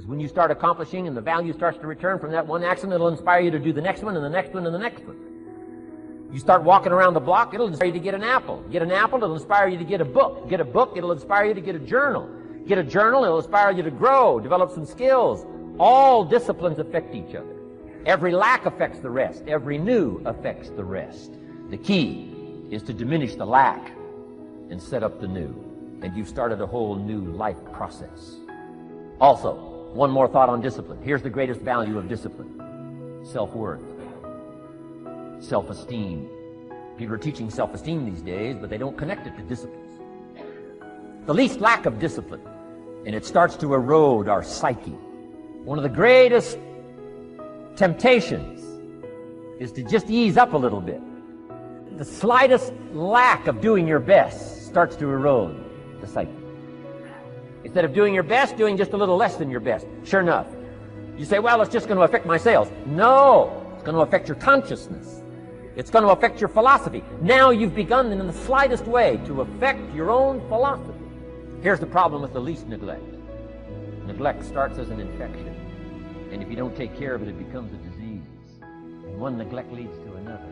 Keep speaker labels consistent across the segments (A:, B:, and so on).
A: Because when you start accomplishing and the value starts to return from that one action, it'll inspire you to do the next one and the next one and the next one. You start walking around the block, it'll inspire you to get an apple. Get an apple, it'll inspire you to get a book. Get a book, it'll inspire you to get a journal. Get a journal, it'll inspire you to grow, develop some skills. All disciplines affect each other. Every lack affects the rest. Every new affects the rest. The key is to diminish the lack and set up the new. And you've started a whole new life process. Also, one more thought on discipline. Here's the greatest value of discipline. Self-worth. Self-esteem. People are teaching self-esteem these days, but they don't connect it to disciplines. The least lack of discipline, and it starts to erode our psyche. One of the greatest temptations is to just ease up a little bit. The slightest lack of doing your best starts to erode the psyche. Instead of doing your best, doing just a little less than your best. Sure enough, you say, well, it's just going to affect my sales. No, it's going to affect your consciousness. It's going to affect your philosophy. Now you've begun in the slightest way to affect your own philosophy. Here's the problem with the least neglect. Neglect starts as an infection. And if you don't take care of it, it becomes a disease. And one neglect leads to another.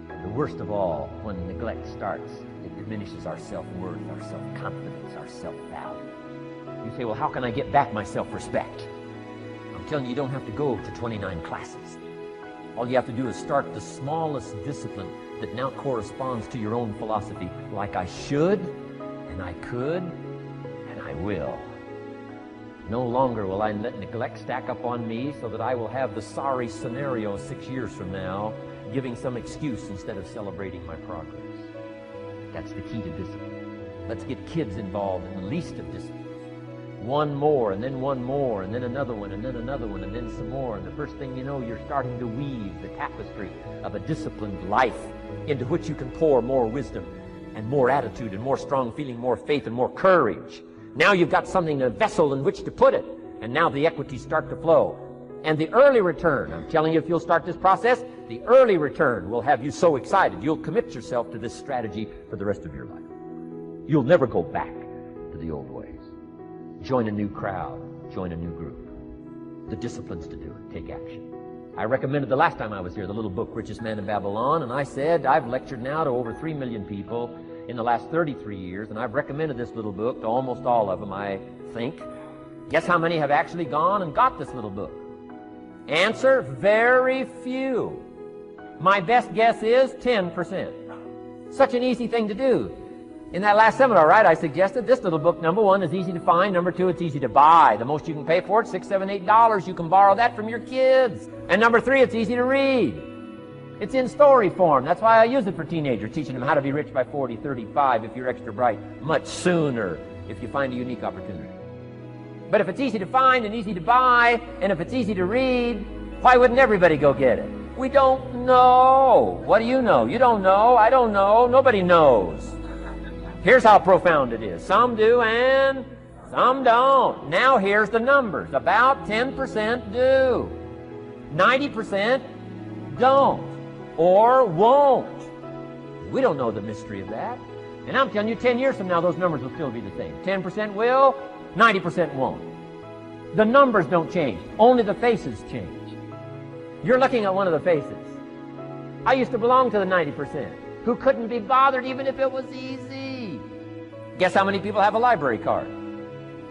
A: And the worst of all, when neglect starts, it diminishes our self-worth, our self-confidence, our self-value. You say, well, how can I get back my self-respect? I'm telling you, you don't have to go to 29 classes. All you have to do is start the smallest discipline that now corresponds to your own philosophy, like I should, and I could, and I will. No longer will I let neglect stack up on me so that I will have the sorry scenario 6 years from now, giving some excuse instead of celebrating my progress. That's the key to discipline. Let's get kids involved in the least of disciplines. One more, and then one more, and then another one, and then another one, and then some more. And the first thing you know, you're starting to weave the tapestry of a disciplined life into which you can pour more wisdom and more attitude and more strong feeling, more faith and more courage. Now you've got something, a vessel in which to put it. And now the equities start to flow. And the early return, I'm telling you, if you'll start this process, the early return will have you so excited. You'll commit yourself to this strategy for the rest of your life. You'll never go back to the old ways. Join a new crowd. Join a new group. The disciplines to do it. Take action. I recommended the last time I was here the little book, Richest Man in Babylon, and I said I've lectured now to over 3 million people in the last 33 years, and I've recommended this little book to almost all of them, I think. Guess how many have actually gone and got this little book? Answer, very few. My best guess is 10%. Such an easy thing to do. In that last seminar, right, I suggested this little book, number one, is easy to find. Number two, it's easy to buy. The most you can pay for it, $6, $7, $8. You can borrow that from your kids. And number three, it's easy to read. It's in story form. That's why I use it for teenagers, teaching them how to be rich by 40, 35, if you're extra bright, much sooner if you find a unique opportunity. But if it's easy to find and easy to buy, and if it's easy to read, why wouldn't everybody go get it? We don't know. What do you know? You don't know. I don't know. Nobody knows. Here's how profound it is. Some do and some don't. Now here's the numbers. About 10% do. 90% don't or won't. We don't know the mystery of that. And I'm telling you, 10 years from now, those numbers will still be the same. 10% will, 90% won't. The numbers don't change. Only the faces change. You're looking at one of the faces. I used to belong to the 90% who couldn't be bothered even if it was easy. Guess how many people have a library card?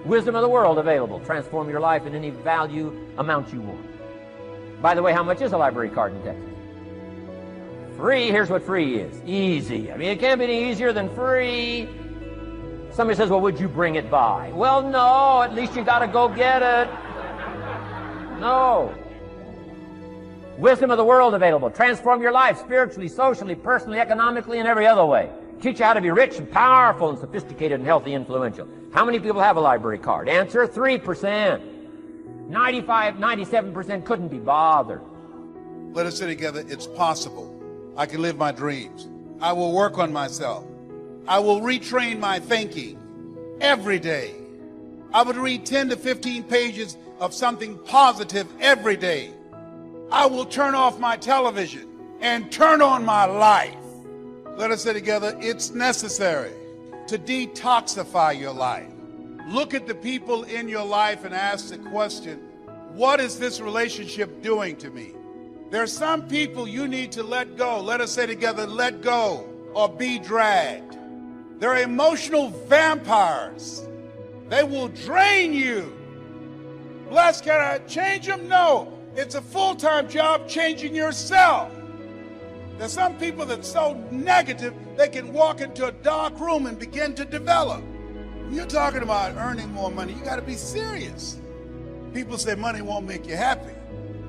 A: Wisdom of the world available. Transform your life in any value amount you want. By the way, how much is a library card in Texas? Free. Here's what free is. Easy. I mean, it can't be any easier than free. Somebody says, well, would you bring it by? Well, no. At least you got to go get it. No. Wisdom of the world available. Transform your life spiritually, socially, personally, economically, and every other way. Teach you how to be rich and powerful and sophisticated and healthy, influential. How many people have a library card? Answer, 3%. 95, 97% couldn't be bothered.
B: Let us say together, it's possible. I can live my dreams. I will work on myself. I will retrain my thinking every day. I would read 10 to 15 pages of something positive every day. I will turn off my television and turn on my life. Let us say together, it's necessary to detoxify your life. Look at the people in your life and ask the question, what is this relationship doing to me? There are some people you need to let go. Let us say together, let go or be dragged. They're emotional vampires. They will drain you. Bless, can I change them? No. It's a full-time job changing yourself. There's some people that's so negative, they can walk into a dark room and begin to develop. You're talking about earning more money. You got to be serious. People say money won't make you happy,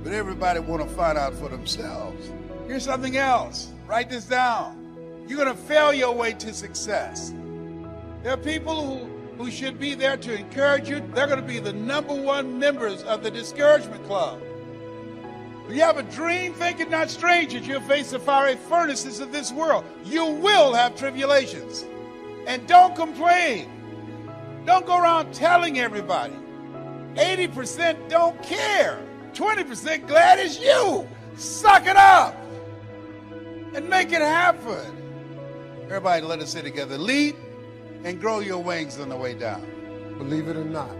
B: but everybody want to find out for themselves. Here's something else. Write this down. You're going to fail your way to success. There are people who should be there to encourage you. They're going to be the #1 members of the discouragement club. If you have a dream, think it not strange that you'll face the fiery furnaces of this world. You will have tribulations. And don't complain. Don't go around telling everybody. 80% don't care. 20% glad it's you. Suck it up and make it happen. Everybody, let us say together, leap and grow your wings on the way down.
C: Believe it or not,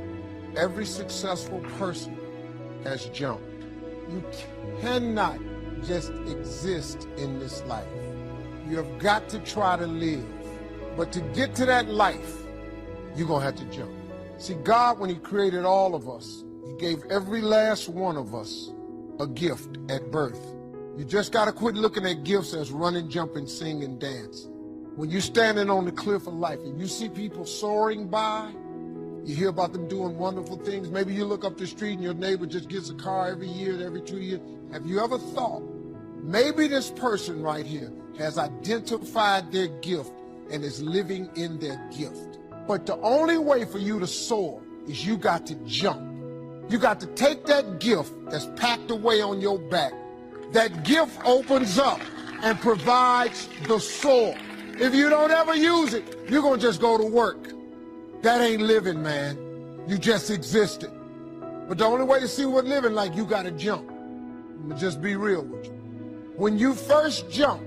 C: every successful person has jumped. You cannot just exist in this life. You have got to try to live. But to get to that life, you're going to have to jump. See, God, when he created all of us, he gave every last one of us a gift at birth. You just got to quit looking at gifts as running, jumping, sing, and dance. When you're standing on the cliff of life and you see people soaring by, you hear about them doing wonderful things. Maybe you look up the street and your neighbor just gets a car every year, every 2 years. Have you ever thought, maybe this person right here has identified their gift and is living in their gift? But the only way for you to soar is you got to jump. You got to take that gift that's packed away on your back. That gift opens up and provides the soar. If you don't ever use it, you're going to just go to work. That ain't living, man. You just existed. But the only way to see what living like, you got to jump. I'm going to just be real with you. When you first jump,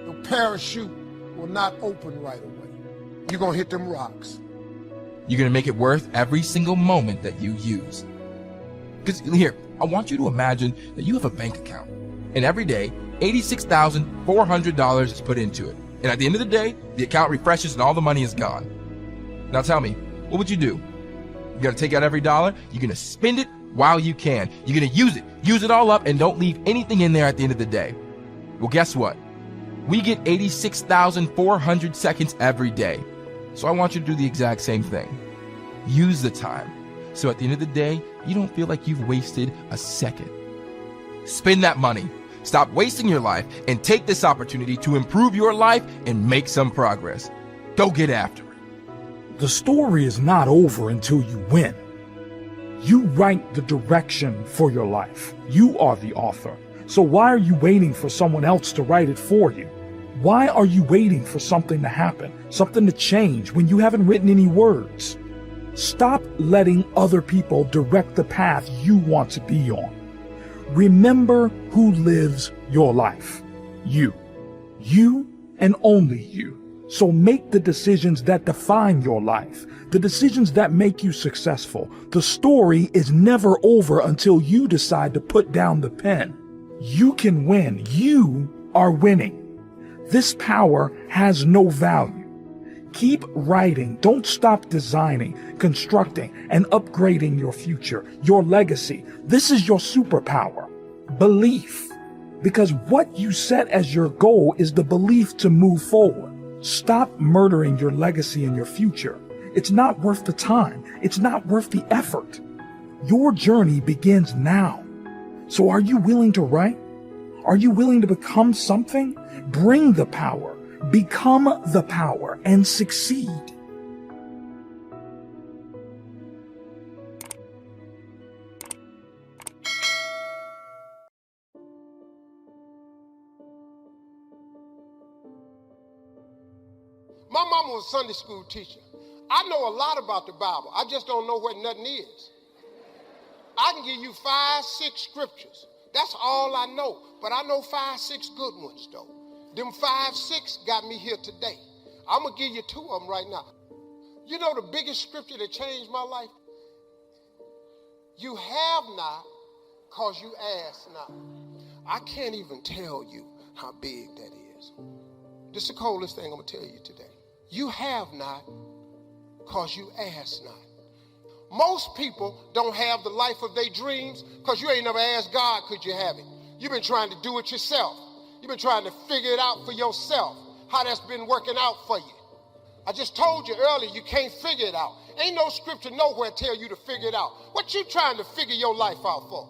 C: the parachute will not open right away. You're going to hit them rocks.
D: You're going to make it worth every single moment that you use. Because here, I want you to imagine that you have a bank account. And every day, $86,400 is put into it. And at the end of the day, the account refreshes and all the money is gone. Now tell me, what would you do? You're going to take out every dollar, you're going to spend it while you can. You're going to use it all up, and don't leave anything in there at the end of the day. Well, guess what? We get 86,400 seconds every day. So I want you to do the exact same thing. Use the time. So at the end of the day, you don't feel like you've wasted a second. Spend that money. Stop wasting your life and take this opportunity to improve your life and make some progress. Go get after it.
E: The story is not over until you win. You write the direction for your life. You are the author. So why are you waiting for someone else to write it for you? Why are you waiting for something to happen, something to change when you haven't written any words? Stop letting other people direct the path you want to be on. Remember who lives your life. You. You and only you. So make the decisions that define your life, the decisions that make you successful. The story is never over until you decide to put down the pen. You can win. You are winning. This power has no value. Keep writing. Don't stop designing, constructing, and upgrading your future, your legacy. This is your superpower. Belief. Because what you set as your goal is the belief to move forward. Stop murdering your legacy and your future. It's not worth the time. It's not worth the effort. Your journey begins now. So are you willing to write? Are you willing to become something? Bring the power, become the power, and succeed.
C: My mama was a Sunday school teacher. I know a lot about the Bible. I just don't know what nothing is. I can give you 5, 6 scriptures. That's all I know. But I know 5, 6 good ones, though. Them 5, 6 got me here today. I'm going to give you 2 of them right now. You know the biggest scripture that changed my life? You have not because you ask not. I can't even tell you how big that is. This is the coldest thing I'm going to tell you today. You have not because you ask not. Most people don't have the life of their dreams because you ain't never asked God, could you have it? You've been trying to do it yourself. You've been trying to figure it out for yourself, how that's been working out for you. I just told you earlier, you can't figure it out. Ain't no scripture nowhere tell you to figure it out. What you trying to figure your life out for?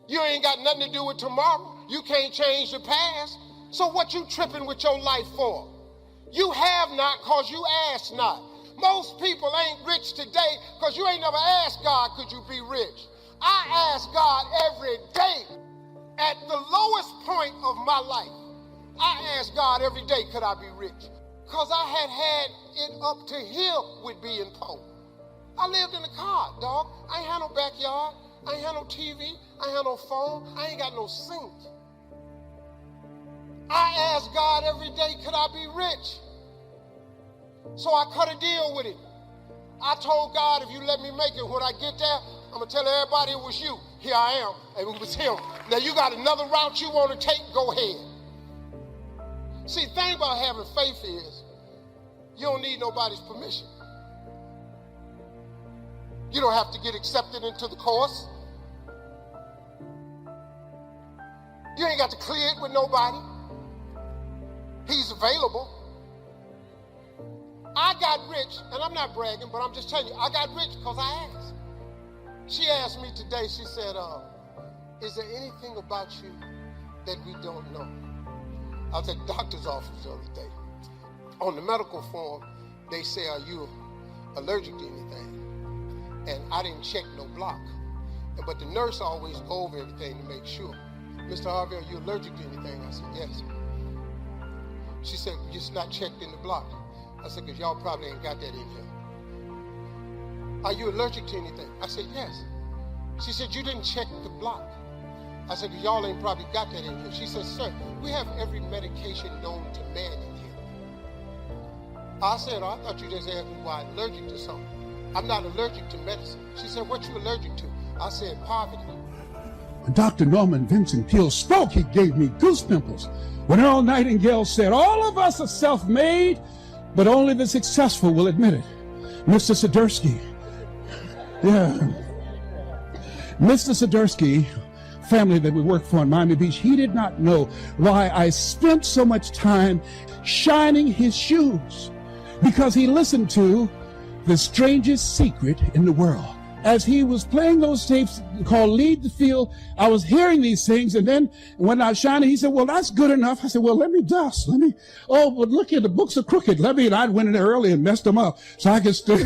C: You ain't got nothing to do with tomorrow. You can't change the past. So what you tripping with your life for? You have not because you ask not. Most people ain't rich today because you ain't never asked God, could you be rich? I ask God every day. At the lowest point of my life, I ask God every day, could I be rich? Because I had it up to here with being poor. I lived in a car, dog. I ain't had no backyard. I ain't had no TV. I ain't had no phone. I ain't got no sink. I ask God every day, could I be rich? So I cut a deal with him. I told God, if you let me make it, when I get there, I'm going to tell everybody it was you. Here I am, and it was him. Now you got another route you want to take, go ahead. See, the thing about having faith is you don't need nobody's permission. You don't have to get accepted into the course. You ain't got to clear it with nobody. He's available. I got rich, and I'm not bragging, but I'm just telling you, I got rich because I asked. She asked me today, she said, is there anything about you that we don't know? I was at the doctor's office the other day. On the medical form, they say, are you allergic to anything? And I didn't check no block. But the nurse always go over everything to make sure. Mr. Harvey, are you allergic to anything? I said, yes. She said, it's not checked in the block. I said, because y'all probably ain't got that in here. Are you allergic to anything? I said, yes. She said, you didn't check the block. I said, because y'all ain't probably got that in here. She said, sir, we have every medication known to man in here. I said, I thought you just asked me why I'm allergic to something. I'm not allergic to medicine. She said, what you allergic to? I said, poverty.
F: When Dr. Norman Vincent Peale spoke, he gave me goose pimples. When Earl Nightingale said, all of us are self-made, but only the successful will admit it. Mr. Sidursky, Mr. Sidursky, family that we worked for in Miami Beach, he did not know why I spent so much time shining his shoes, because he listened to The Strangest Secret in the World. As he was playing those tapes called Lead the Field, I was hearing these things, and then when I was shining, he said, well, that's good enough. I said, well, let me dust. Oh, but look here, the books are crooked. And I went in there early and messed them up so I could stay.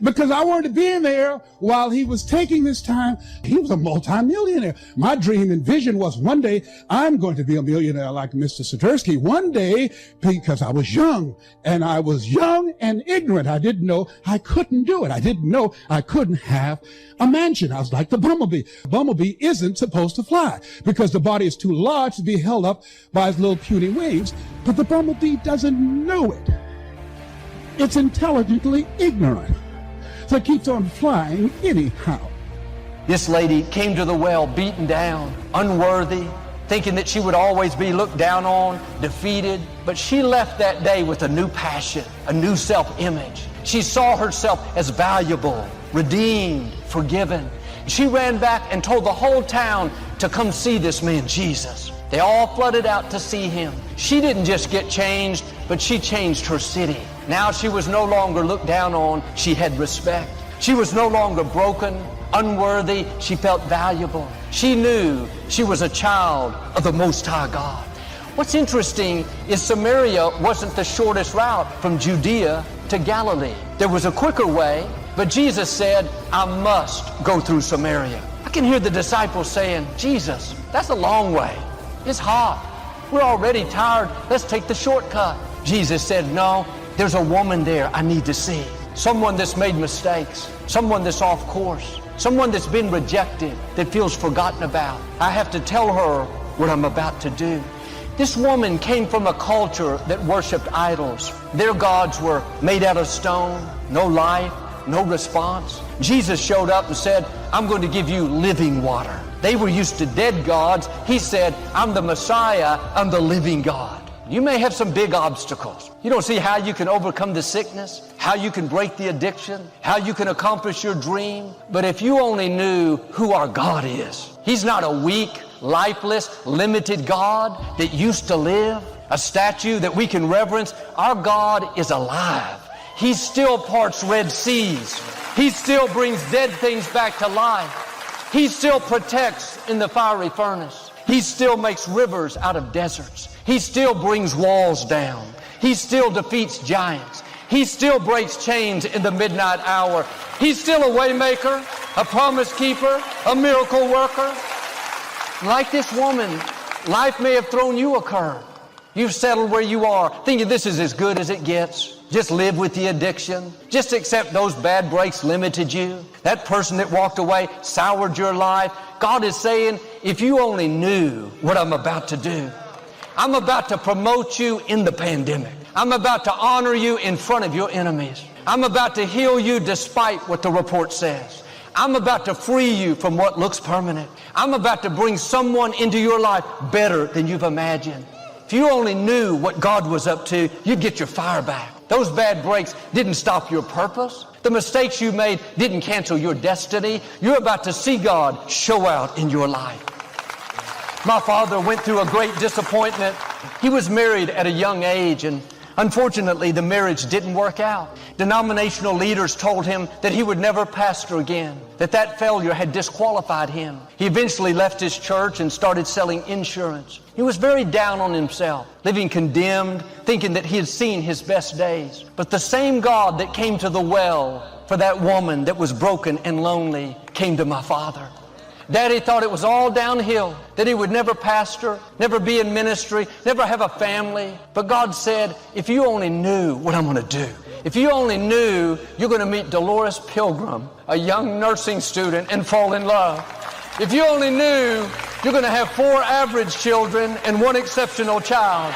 F: Because I wanted to be in there while he was taking this time. He was a multimillionaire. My dream and vision was one day I'm going to be a millionaire like Mr. Sidursky. One day, because I was young, and I was young and ignorant. I didn't know I couldn't do it. I didn't know I couldn't have a mansion. I was like the bumblebee. Bumblebee isn't supposed to fly because the body is too large to be held up by his little puny wings. But the bumblebee doesn't know it. It's intelligently ignorant. So it keeps on flying anyhow.
G: This lady came to the well beaten down, unworthy, thinking that she would always be looked down on, defeated. But she left that day with a new passion, a new self-image. She saw herself as valuable, redeemed, forgiven. She ran back and told the whole town to come see this man, Jesus. They all flooded out to see him. She didn't just get changed, but she changed her city. Now she was no longer looked down on, she had respect. She was no longer broken, unworthy, she felt valuable. She knew she was a child of the Most High God. What's interesting is Samaria wasn't the shortest route from Judea to Galilee. There was a quicker way, but Jesus said, I must go through Samaria. I can hear the disciples saying, Jesus, that's a long way. It's hot. We're already tired. Let's take the shortcut. Jesus said, no, there's a woman there I need to see. Someone that's made mistakes. Someone that's off course. Someone that's been rejected, that feels forgotten about. I have to tell her what I'm about to do. This woman came from a culture that worshiped idols. Their gods were made out of stone, no life, no response. Jesus showed up and said, I'm going to give you living water. They were used to dead gods. He said, I'm the Messiah, I'm the living God. You may have some big obstacles. You don't see how you can overcome the sickness, how you can break the addiction, how you can accomplish your dream. But if you only knew who our God is, He's not a weak, lifeless, limited God that used to live, a statue that we can reverence. Our God is alive. He still parts Red Seas. He still brings dead things back to life. He still protects in the fiery furnace. He still makes rivers out of deserts. He still brings walls down. He still defeats giants. He still breaks chains in the midnight hour. He's still a way maker, a promise keeper, a miracle worker. Like this woman, life may have thrown you a curve. You've settled where you are, thinking this is as good as it gets. Just live with the addiction. Just accept those bad breaks limited you. That person that walked away soured your life. God is saying, if you only knew what I'm about to do. I'm about to promote you in the pandemic. I'm about to honor you in front of your enemies. I'm about to heal you despite what the report says. I'm about to free you from what looks permanent. I'm about to bring someone into your life better than you've imagined. If you only knew what God was up to, you'd get your fire back. Those bad breaks didn't stop your purpose. The mistakes you made didn't cancel your destiny. You're about to see God show out in your life. My father went through a great disappointment. He was married at a young age, and unfortunately, the marriage didn't work out. Denominational leaders told him that he would never pastor again, that failure had disqualified him. He eventually left his church and started selling insurance. He was very down on himself, living condemned, thinking that he had seen his best days. But the same God that came to the well for that woman that was broken and lonely came to my father. Daddy thought it was all downhill, that he would never pastor, never be in ministry, never have a family. But God said, if you only knew what I'm going to do, if you only knew you're going to meet Dolores Pilgrim, a young nursing student, and fall in love. If you only knew you're going to have 4 average children and 1 exceptional child.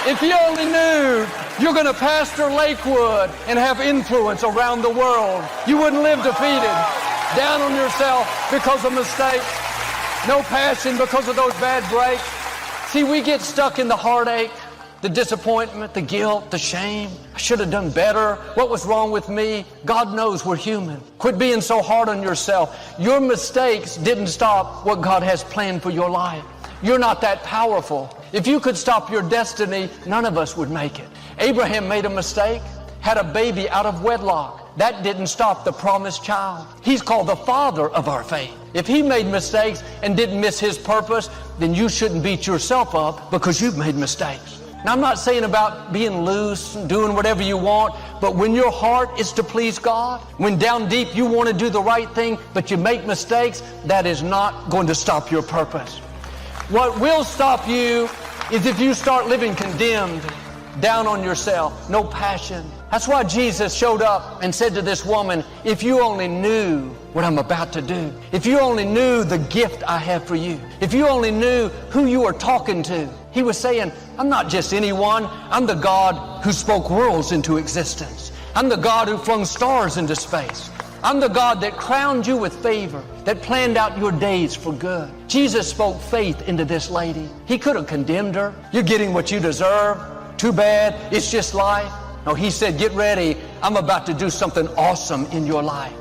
G: If you only knew you're going to pastor Lakewood and have influence around the world, you wouldn't live defeated, down on yourself because of mistakes, no passion because of those bad breaks. See, we get stuck in the heartache, the disappointment, the guilt, the shame. I should have done better. What was wrong with me? God knows we're human. Quit being so hard on yourself. Your mistakes didn't stop what God has planned for your life. You're not that powerful. If you could stop your destiny, none of us would make it. Abraham made a mistake, had a baby out of wedlock. That didn't stop the promised child. He's called the father of our faith. If he made mistakes and didn't miss his purpose, then you shouldn't beat yourself up because you've made mistakes. Now, I'm not saying about being loose and doing whatever you want, but when your heart is to please God, when down deep you want to do the right thing, but you make mistakes, that is not going to stop your purpose. What will stop you is if you start living condemned, down on yourself, no passion. That's why Jesus showed up and said to this woman, if you only knew what I'm about to do, if you only knew the gift I have for you, if you only knew who you are talking to. He was saying, I'm not just anyone. I'm the God who spoke worlds into existence. I'm the God who flung stars into space. I'm the God that crowned you with favor, that planned out your days for good. Jesus spoke faith into this lady. He could have condemned her. You're getting what you deserve. Too bad. It's just life. No, he said, get ready. I'm about to do something awesome in your life.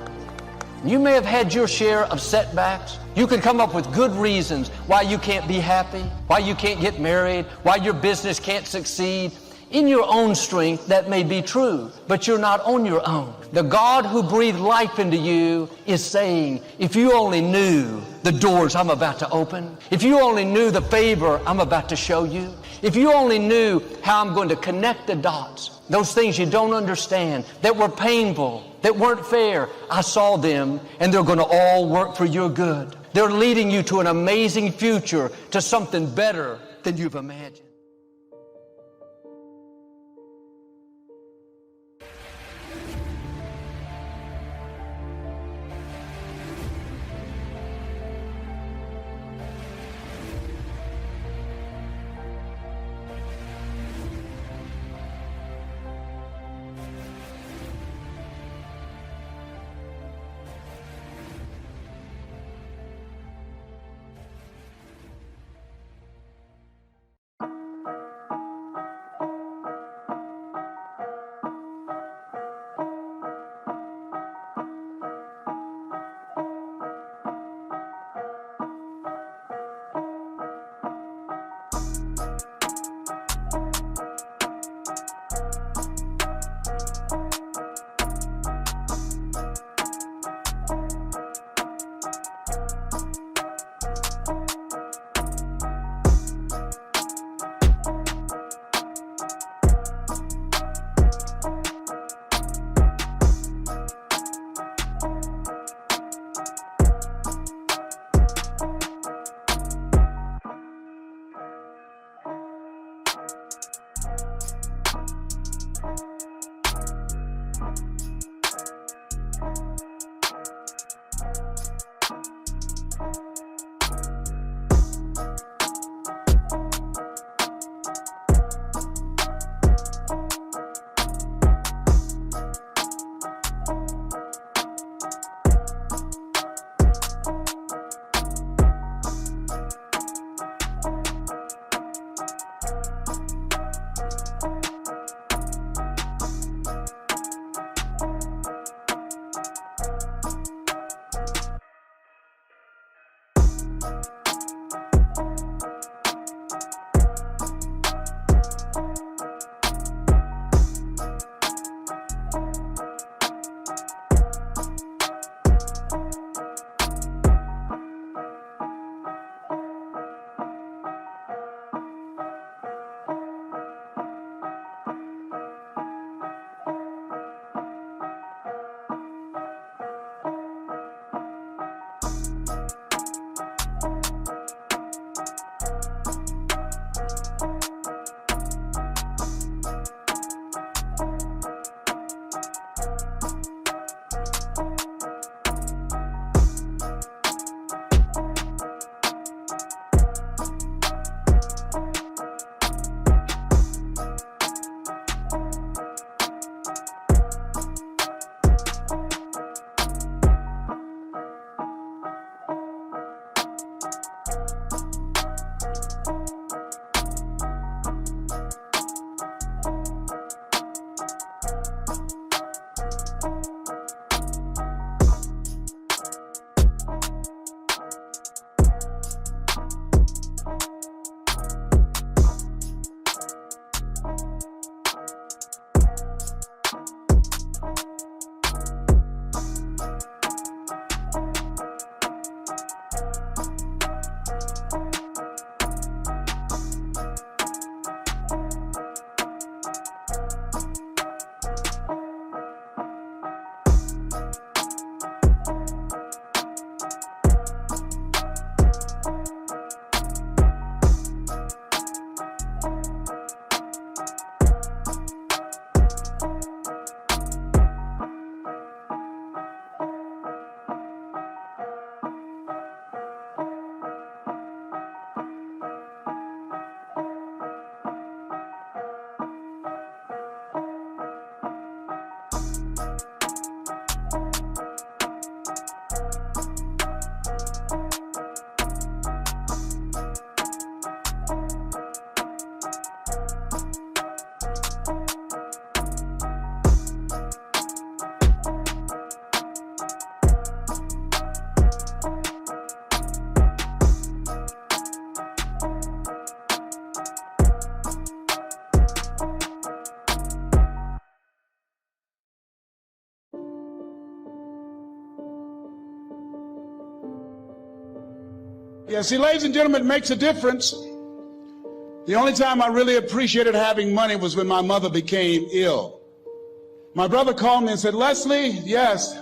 G: You may have had your share of setbacks. You could come up with good reasons why you can't be happy, why you can't get married, why your business can't succeed. In your own strength, that may be true, but you're not on your own. The God who breathed life into you is saying, if you only knew the doors I'm about to open, if you only knew the favor I'm about to show you, if you only knew how I'm going to connect the dots, those things you don't understand, that were painful, that weren't fair, I saw them, and they're going to all work for your good. They're leading you to an amazing future, to something better than you've imagined.
B: Yeah, see, ladies and gentlemen, it makes a difference. The only time I really appreciated having money was when my mother became ill. My brother called me and said, Leslie, yes,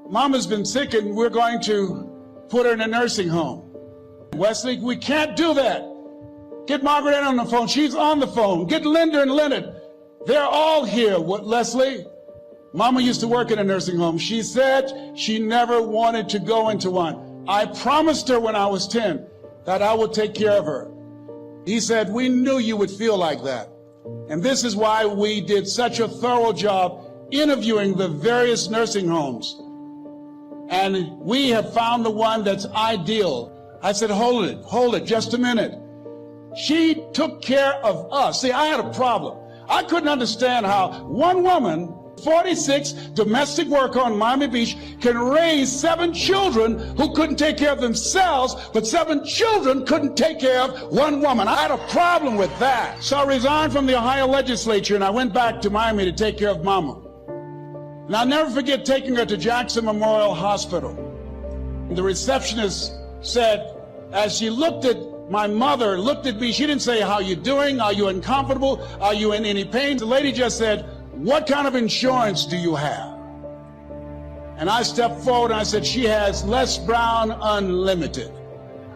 B: Mama's been sick and we're going to put her in a nursing home. Wesley, we can't do that. Get Margaret Ann on the phone. She's on the phone. Get Linda and Leonard. They're all here. What, Leslie? Mama used to work in a nursing home. She said she never wanted to go into one. I promised her when I was 10 that I would take care of her. He said, we knew you would feel like that. And this is why we did such a thorough job interviewing the various nursing homes. And we have found the one that's ideal. I said, hold it, just a minute. She took care of us. See, I had a problem. I couldn't understand how one woman, 46, domestic worker on Miami Beach, can raise 7 children who couldn't take care of themselves, but 7 children couldn't take care of one woman. I had a problem with that. So I resigned from the Ohio legislature and I went back to Miami to take care of Mama. And I'll never forget taking her to Jackson Memorial Hospital. And the receptionist said, as she looked at my mother, looked at me, she didn't say, how you doing? Are you uncomfortable? Are you in any pain? The lady just said, what kind of insurance do you have? And I stepped forward and I said, she has Les Brown Unlimited.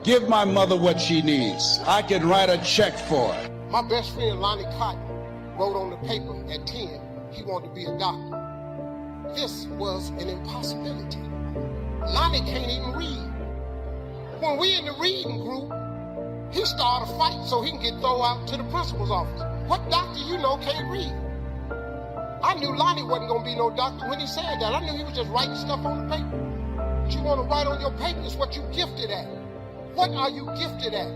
B: Give my mother what she needs. I can write a check for her.
C: My best friend, Lonnie Cotton, wrote on the paper at 10, he wanted to be a doctor. This was an impossibility. Lonnie can't even read. When we in the reading group, he started a fight so he can get thrown out to the principal's office. What doctor you know can't read? I knew Lonnie wasn't going to be no doctor when he said that. I knew he was just writing stuff on the paper. What you want to write on your paper is what you're gifted at. What are you gifted at?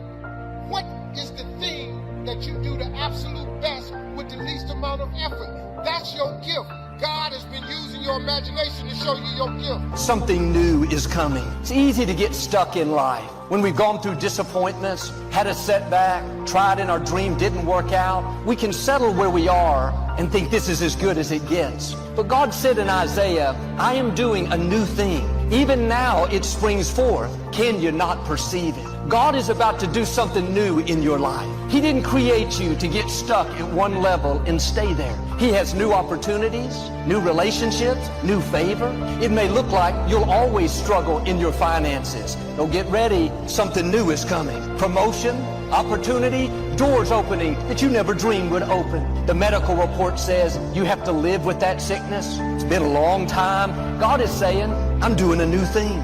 C: What is the thing that you do the absolute best with the least amount of effort? That's your gift. God has been using your imagination to show you your gift.
G: Something new is coming. It's easy to get stuck in life. When we've gone through disappointments, had a setback, tried and our dream didn't work out, we can settle where we are and think this is as good as it gets. But God said in Isaiah, I am doing a new thing. Even now it springs forth. Can you not perceive it? God is about to do something new in your life. He didn't create you to get stuck at one level and stay there. He has new opportunities, new relationships, new favor. It may look like you'll always struggle in your finances. So get ready, something new is coming. Promotion, opportunity, doors opening that you never dreamed would open. The medical report says you have to live with that sickness. It's been a long time. God is saying, I'm doing a new thing.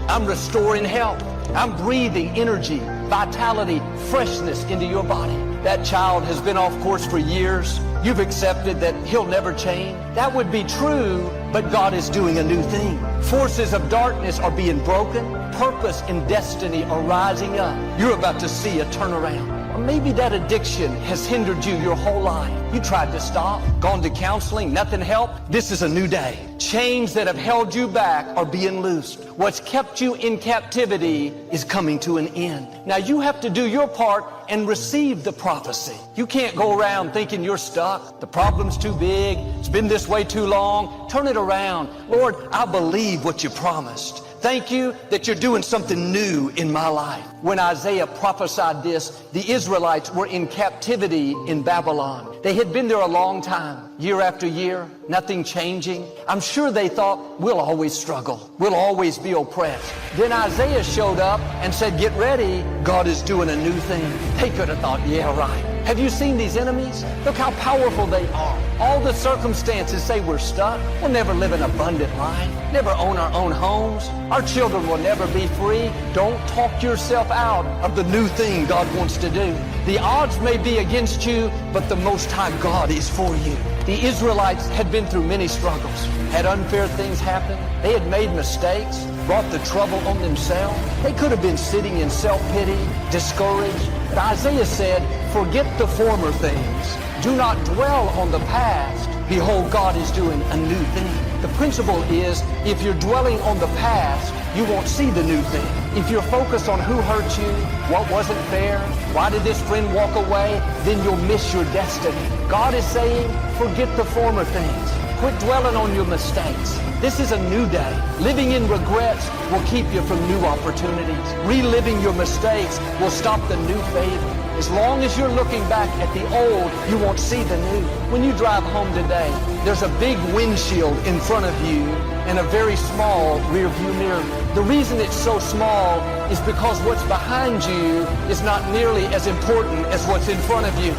G: I'm restoring health. I'm breathing energy, vitality, freshness into your body. That child has been off course for years. You've accepted that he'll never change. That would be true, but God is doing a new thing. Forces of darkness are being broken. Purpose and destiny are rising up. You're about to see a turnaround. Or maybe that addiction has hindered you your whole life. You tried to stop, gone to counseling, nothing helped. This is a new day. Chains that have held you back are being loosed. What's kept you in captivity is coming to an end. Now you have to do your part and receive the prophecy. You can't go around thinking you're stuck. The problem's too big. It's been this way too long. Turn it around. Lord, I believe what you promised. Thank you that you're doing something new in my life. When Isaiah prophesied this, the Israelites were in captivity in Babylon. They had been there a long time, year after year, nothing changing. I'm sure they thought, we'll always struggle. We'll always be oppressed. Then Isaiah showed up and said, get ready. God is doing a new thing. They could have thought, yeah, right. Have you seen these enemies? Look how powerful they are. All the circumstances say we're stuck. We'll never live an abundant life, never own our own homes. Our children will never be free. Don't talk yourself out of the new thing God wants to do. The odds may be against you, but the Most High God is for you. The Israelites had been through many struggles, had unfair things happen. They had made mistakes, brought the trouble on themselves. They could have been sitting in self-pity, discouraged. But Isaiah said, forget the former things. Do not dwell on the past. Behold, God is doing a new thing. The principle is, if you're dwelling on the past, you won't see the new thing. If you're focused on who hurt you, what wasn't fair, why did this friend walk away, then you'll miss your destiny. God is saying, forget the former things. Quit dwelling on your mistakes. This is a new day. Living in regrets will keep you from new opportunities. Reliving your mistakes will stop the new favor. As long as you're looking back at the old, you won't see the new. When you drive home today, there's a big windshield in front of you and a very small rear view mirror. The reason it's so small is because what's behind you is not nearly as important as what's in front of you.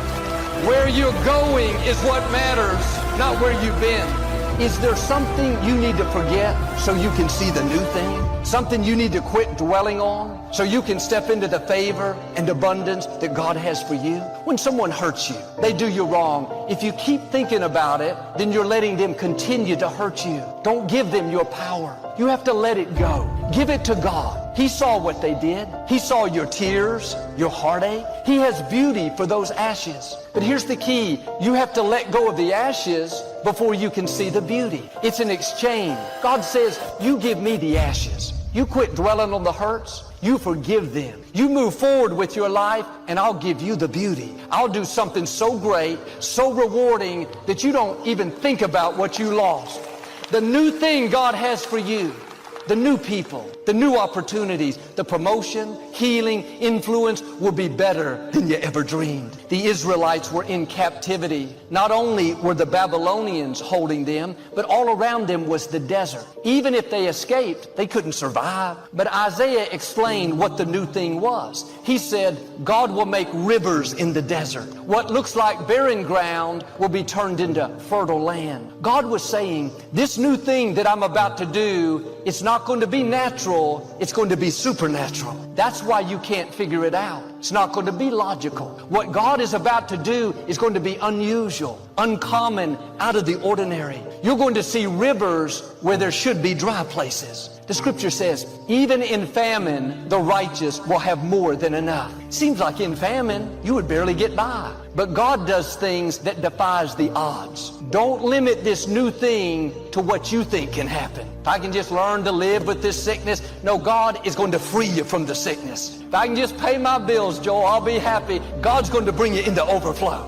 G: Where you're going is what matters, not where you've been. Is there something you need to forget so you can see the new thing? Something you need to quit dwelling on so you can step into the favor and abundance that God has for you? When someone hurts you, they do you wrong, if you keep thinking about it, then you're letting them continue to hurt you. Don't give them your power. You have to let it go. Give it to God. He saw what they did. He saw your tears, your heartache. He has beauty for those ashes. But here's the key. You have to let go of the ashes before you can see the beauty. It's an exchange. God says, you give me the ashes. You quit dwelling on the hurts. You forgive them. You move forward with your life, and I'll give you the beauty. I'll do something so great, so rewarding, that you don't even think about what you lost. The new thing God has for you, the new people, the new opportunities, the promotion, healing, influence will be better than you ever dreamed. The Israelites were in captivity. Not only were the Babylonians holding them, but all around them was the desert. Even if they escaped, they couldn't survive. But Isaiah explained what the new thing was. He said, God will make rivers in the desert. What looks like barren ground will be turned into fertile land. God was saying, this new thing that I'm about to do, it's not going to be natural, it's going to be supernatural. That's why you can't figure it out. It's not going to be logical. What God is about to do is going to be unusual, uncommon, out of the ordinary. You're going to see rivers where there should be dry places. The scripture says, even in famine, the righteous will have more than enough. Seems like in famine, you would barely get by. But God does things that defies the odds. Don't limit this new thing to what you think can happen. If I can just learn to live with this sickness, no, God is going to free you from the sickness. If I can just pay my bills, Joel, I'll be happy. God's going to bring you into overflow.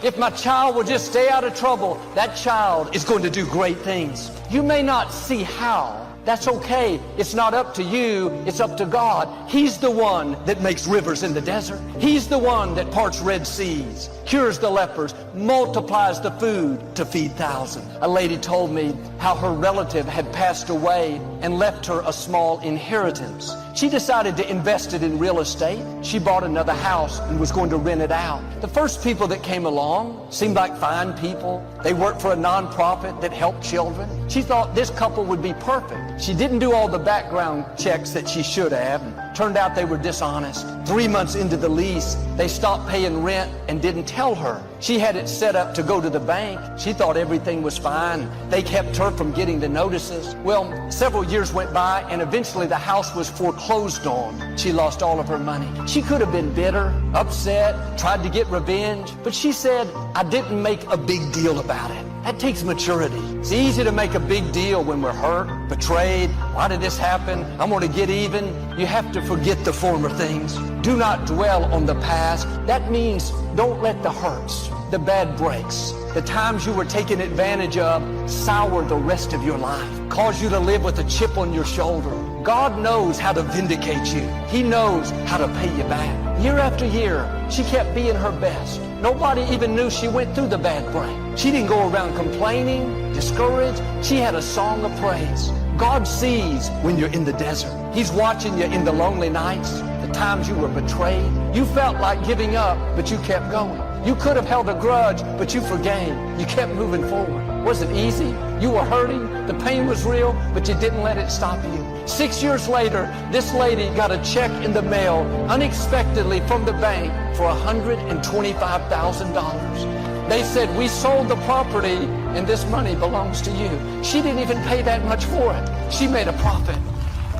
G: If my child will just stay out of trouble, that child is going to do great things. You may not see how. That's okay. It's not up to you. It's up to God. He's the one that makes rivers in the desert. He's the one that parts Red Seas, cures the lepers, multiplies the food to feed thousands. A lady told me how her relative had passed away and left her a small inheritance. She decided to invest it in real estate. She bought another house and was going to rent it out. The first people that came along seemed like fine people. They worked for a nonprofit that helped children. She thought this couple would be perfect. She didn't do all the background checks that she should have. Turned out they were dishonest. 3 months into the lease, they stopped paying rent and didn't tell her. She had it set up to go to the bank. She thought everything was fine. They kept her from getting the notices. Well, several years went by and eventually the house was foreclosed on. She lost all of her money. She could have been bitter, upset, tried to get revenge, but she said, I didn't make a big deal about it. That takes maturity. It's easy to make a big deal when we're hurt, betrayed. Why did this happen? I'm going to get even. You have to forget the former things. Do not dwell on the past. That means don't let the hurts, the bad breaks, the times you were taken advantage of sour the rest of your life, cause you to live with a chip on your shoulder. God knows how to vindicate you. He knows how to pay you back. Year after year, she kept being her best. Nobody even knew she went through the bad break. She didn't go around complaining, discouraged. She had a song of praise. God sees when you're in the desert. He's watching you in the lonely nights, the times you were betrayed. You felt like giving up, but you kept going. You could have held a grudge, but you forgave. You kept moving forward. Was it easy? You were hurting. The pain was real, but you didn't let it stop you. 6 years later, this lady got a check in the mail unexpectedly from the bank for $125,000. They said, we sold the property and this money belongs to you. She didn't even pay that much for it. She made a profit.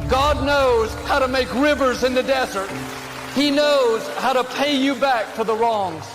G: God knows how to make rivers in the desert. He knows how to pay you back for the wrongs.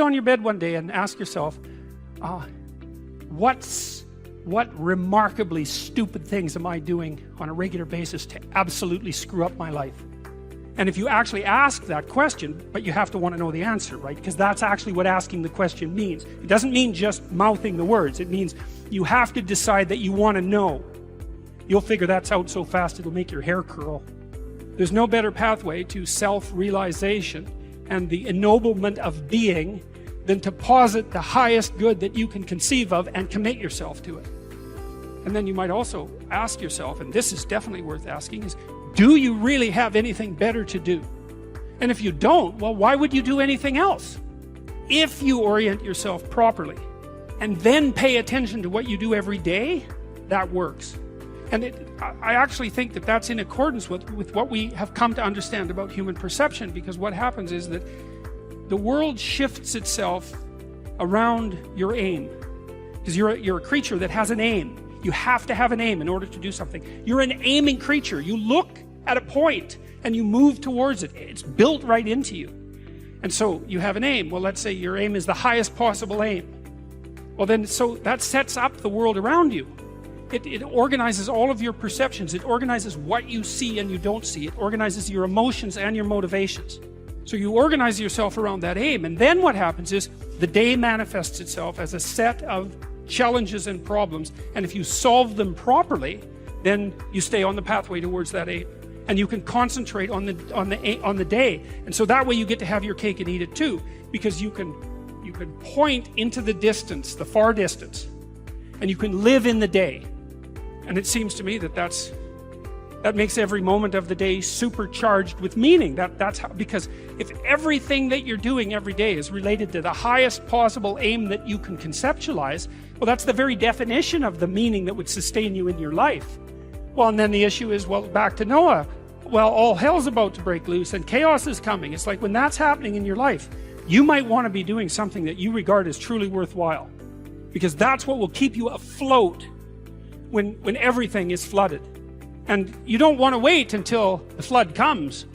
H: on your bed one day and ask yourself, what remarkably stupid things am I doing on a regular basis to absolutely screw up my life? And if you actually ask that question, but you have to want to know the answer, right? Because that's actually what asking the question means. It doesn't mean just mouthing the words. It means you have to decide that you want to know. You'll figure that's out so fast it'll make your hair curl. There's no better pathway to self-realization and the ennoblement of being than to posit the highest good that you can conceive of and commit yourself to it. And then you might also ask yourself, and this is definitely worth asking, is do you really have anything better to do? And if you don't, well, why would you do anything else? If you orient yourself properly and then pay attention to what you do every day, that works. And I actually think that that's in accordance with what we have come to understand about human perception, because what happens is that the world shifts itself around your aim. Because you're a creature that has an aim. You have to have an aim in order to do something. You're an aiming creature. You look at a point and you move towards it. It's built right into you. And so you have an aim. Well, let's say your aim is the highest possible aim. Well then, so that sets up the world around you. It organizes all of your perceptions. It organizes what you see and you don't see. It organizes your emotions and your motivations. So you organize yourself around that aim, and then what happens is the day manifests itself as a set of challenges and problems, and if you solve them properly, then you stay on the pathway towards that aim, and you can concentrate on the day. And so that way you get to have your cake and eat it too, because you can point into the distance, the far distance, and you can live in the day. And it seems to me that that makes every moment of the day supercharged with meaning. That's how, because if everything that you're doing every day is related to the highest possible aim that you can conceptualize, well, that's the very definition of the meaning that would sustain you in your life. Well, and then the issue is, well, back to Noah. Well, all hell's about to break loose and chaos is coming. It's like when that's happening in your life, you might want to be doing something that you regard as truly worthwhile, because that's what will keep you afloat when everything is flooded. And you don't want to wait until the flood comes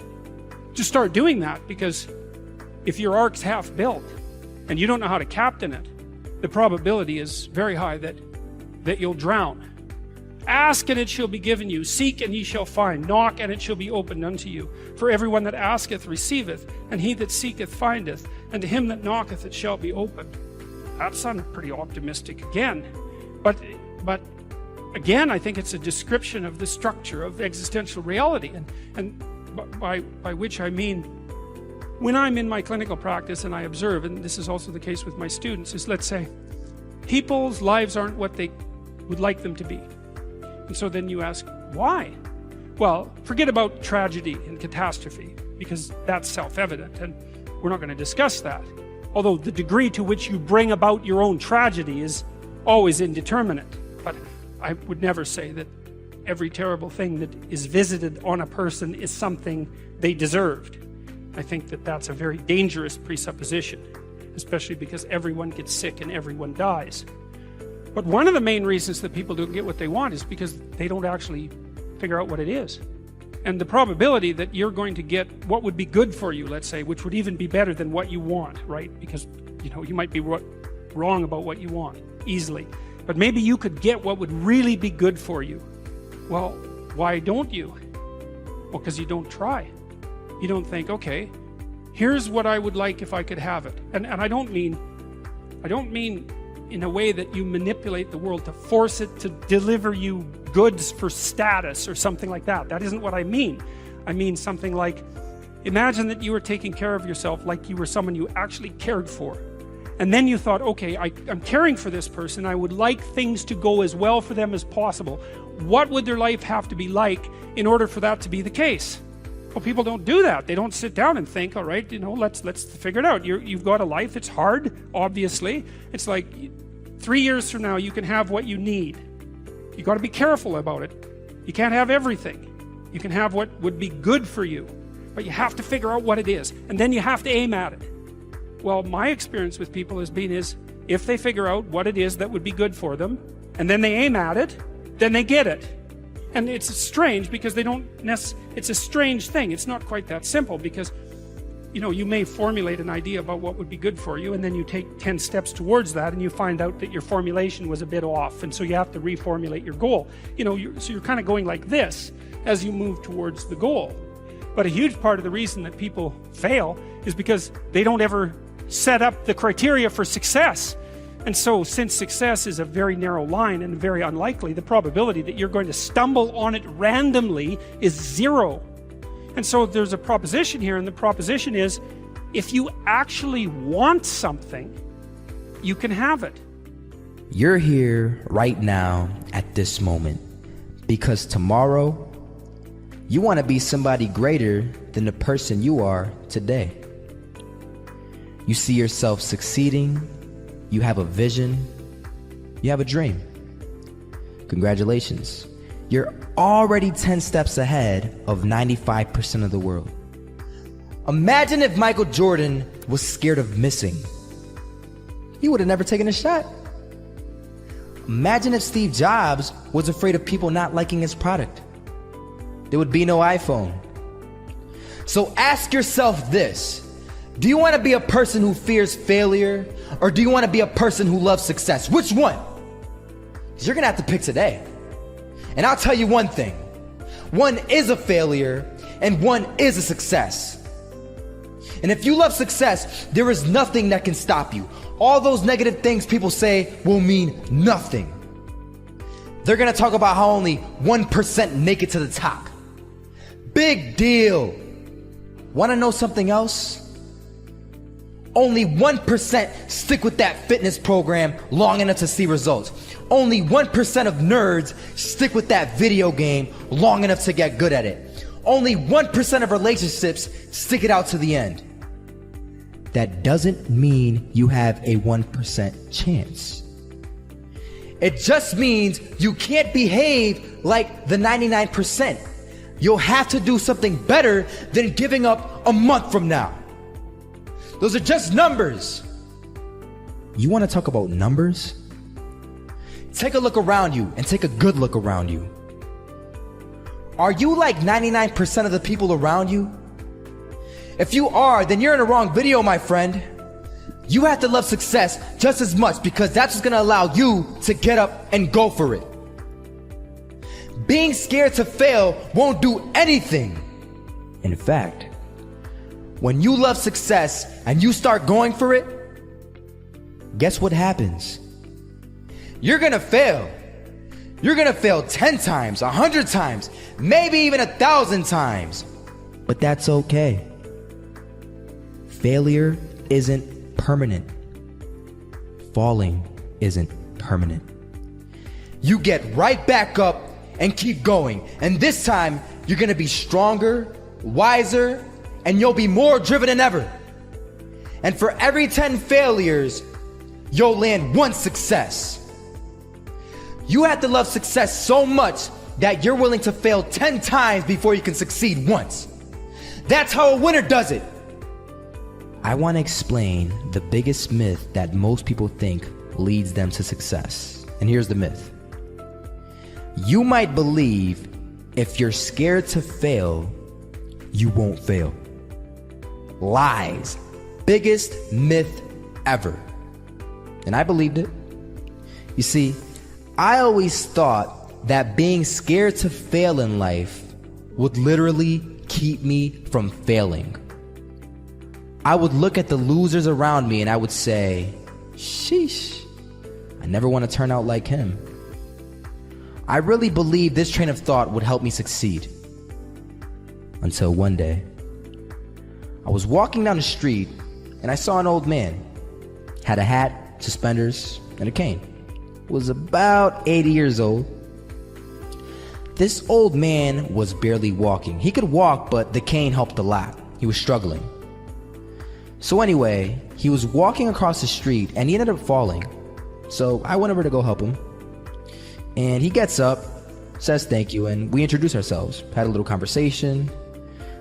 H: to start doing that, because if your ark's half built and you don't know how to captain it, the probability is very high that you'll drown. Ask and it shall be given you. Seek and ye shall find. Knock and it shall be opened unto you. For everyone that asketh receiveth, and he that seeketh findeth, and to him that knocketh it shall be opened. That sounds pretty optimistic again. But again, I think it's a description of the structure of existential reality, and by which I mean, when I'm in my clinical practice and I observe, and this is also the case with my students, is, let's say, people's lives aren't what they would like them to be. And so then you ask, why? Well, forget about tragedy and catastrophe, because that's self-evident, and we're not going to discuss that. Although the degree to which you bring about your own tragedy is always indeterminate. But I would never say that every terrible thing that is visited on a person is something they deserved. I think that that's a very dangerous presupposition, especially because everyone gets sick and everyone dies. But one of the main reasons that people don't get what they want is because they don't actually figure out what it is. And the probability that you're going to get what would be good for you, let's say, which would even be better than what you want, right? Because, you might be wrong about what you want easily. But maybe you could get what would really be good for you. Well, why don't you? Well, because you don't try. You don't think, okay, here's what I would like if I could have it. And I don't mean in a way that you manipulate the world to force it to deliver you goods for status or something like that. That isn't what I mean. I mean something like, imagine that you were taking care of yourself like you were someone you actually cared for. And then you thought, okay, I'm caring for this person. I would like things to go as well for them as possible. What would their life have to be like in order for that to be the case? Well, people don't do that. They don't sit down and think, all right, let's figure it out. You've got a life. It's hard, obviously. It's like 3 years from now, you can have what you need. You got to be careful about it. You can't have everything. You can have what would be good for you, but you have to figure out what it is, and then you have to aim at it. Well, my experience with people has been if they figure out what it is that would be good for them, and then they aim at it, then they get it. And it's strange because it's a strange thing. It's not quite that simple, because you know, you may formulate an idea about what would be good for you, and then you take 10 steps towards that, and you find out that your formulation was a bit off, and so you have to reformulate your goal. You know, so you're kind of going like this as you move towards the goal. But a huge part of the reason that people fail is because they don't ever set up the criteria for success. And so, since success is a very narrow line and very unlikely, the probability that you're going to stumble on it randomly is 0. And so there's a proposition here, and the proposition is, if you actually want something, you can have it.
I: You're here right now at this moment because tomorrow you want to be somebody greater than the person you are today. You see yourself succeeding, you have a vision, you have a dream. Congratulations. You're already 10 steps ahead of 95% of the world. Imagine if Michael Jordan was scared of missing. He would have never taken a shot. Imagine if Steve Jobs was afraid of people not liking his product. There would be no iPhone. So ask yourself this: do you want to be a person who fears failure, or do you want to be a person who loves success? Which one? Because you're going to have to pick today. And I'll tell you one thing: one is a failure and one is a success. And if you love success, there is nothing that can stop you. All those negative things people say will mean nothing. They're going to talk about how only 1% make it to the top. Big deal. Want to know something else? Only 1% stick with that fitness program long enough to see results. Only 1% of nerds stick with that video game long enough to get good at it. Only 1% of relationships stick it out to the end. That doesn't mean you have a 1% chance. It just means you can't behave like the 99%. You'll have to do something better than giving up a month from now. Those are just numbers. You want to talk about numbers? Take a look around you, and take a good look around you. Are you like 99% of the people around you? If you are, then you're in the wrong video, my friend. You have to love success just as much, because that's what's going to allow you to get up and go for it. Being scared to fail won't do anything. In fact, when you love success and you start going for it, guess what happens? You're gonna fail. You're gonna fail 10 times, 100 times, maybe even 1,000 times. But that's okay. Failure isn't permanent. Falling isn't permanent. You get right back up and keep going. And this time, you're gonna be stronger, wiser, and you'll be more driven than ever. And for every 10 failures, you'll land 1 success. You have to love success so much that you're willing to fail 10 times before you can succeed once. That's how a winner does it. I want to explain the biggest myth that most people think leads them to success. And here's the myth. You might believe if you're scared to fail, you won't fail. Lies. Biggest myth ever. And I believed it. You see, I always thought that being scared to fail in life would literally keep me from failing. I would look at the losers around me and I would say, sheesh, I never want to turn out like him. I really believed this train of thought would help me succeed. Until one day, I was walking down the street and I saw an old man. Had a hat, suspenders, and a cane. Was about 80 years old. This old man was barely walking. He could walk, but the cane helped a lot. He was struggling. So anyway, he was walking across the street and he ended up falling. So I went over to go help him. And he gets up, says thank you, and we introduced ourselves. Had a little conversation.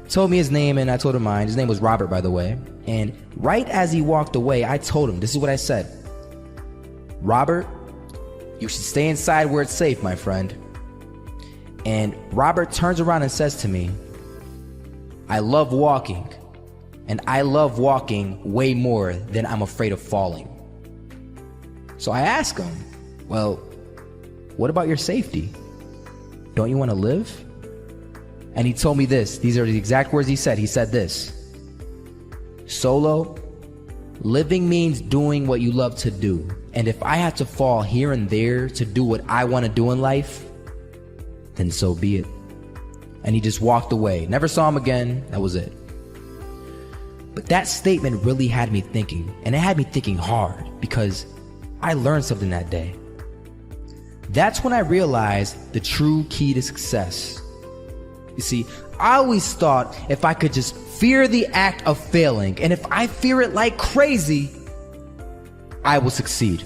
I: Told me his name and I told him mine. His name was Robert, by the way. And right as he walked away, I told him, this is what I said. Robert, you should stay inside where it's safe, my friend. And Robert turns around and says to me, I love walking, And I love walking way more than I'm afraid of falling. So I asked him, well, what about your safety? Don't you want to live? And he told me this. These are the exact words he said. He said this: Solo, living means doing what you love to do. And if I have to fall here and there to do what I want to do in life, then so be it. And he just walked away. Never saw him again. That was it. But that statement really had me thinking, and it had me thinking hard, because I learned something that day. That's when I realized the true key to success. You see, I always thought if I could just fear the act of failing, and if I fear it like crazy, I will succeed.